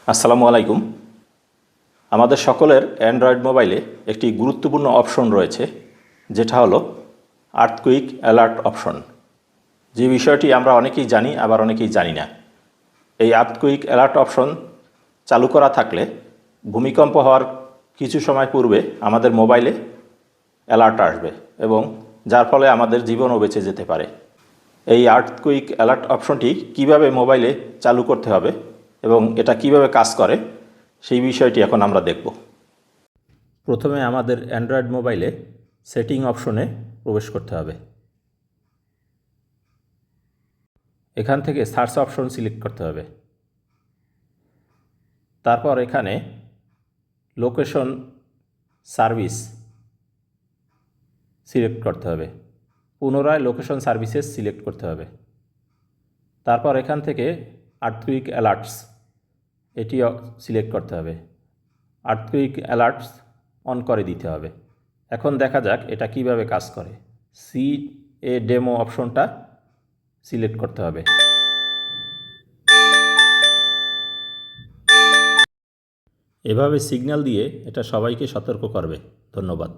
আসসালামু আলাইকুম। আমাদের সকলের অ্যান্ড্রয়েড মোবাইলে একটি গুরুত্বপূর্ণ অপশন রয়েছে, যেটা হলো আর্থকুইক অ্যালার্ট অপশন। যে বিষয়টি আমরা অনেকেই জানি, আবার অনেকেই জানি না। এই আর্থকুইক অ্যালার্ট অপশন চালু করা থাকলে ভূমিকম্প হওয়ার কিছু সময় পূর্বে আমাদের মোবাইলে অ্যালার্ট আসবে এবং যার ফলে আমাদের জীবনও বেঁচে যেতে পারে। এই আর্থকুইক অ্যালার্ট অপশনটি কিভাবে মোবাইলে চালু করতে হবে এবং এটা কিভাবে কাজ করে সেই বিষয়টি এখন আমরা দেখব। প্রথমে আমাদের অ্যান্ড্রয়েড মোবাইলে সেটিং অপশনে প্রবেশ করতে হবে। এখান থেকে সার্চ অপশন সিলেক্ট করতে হবে। তারপর এখানে লোকেশন সার্ভিস সিলেক্ট করতে হবে। পুনরায় লোকেশন সার্ভিসেস সিলেক্ট করতে হবে। তারপর এখান থেকে আর্থকুইক অ্যালার্টস এটি সিলেক্ট করতে হবে। আর্থকুইক অ্যালার্টস অন করে দিতে হবে। এখন দেখা যাক এটা কিভাবে কাজ করে। সি এ ডেমো অপশনটা সিলেক্ট করতে হবে। এভাবে সিগন্যাল দিয়ে এটা সবাইকে সতর্ক করবে। ধন্যবাদ।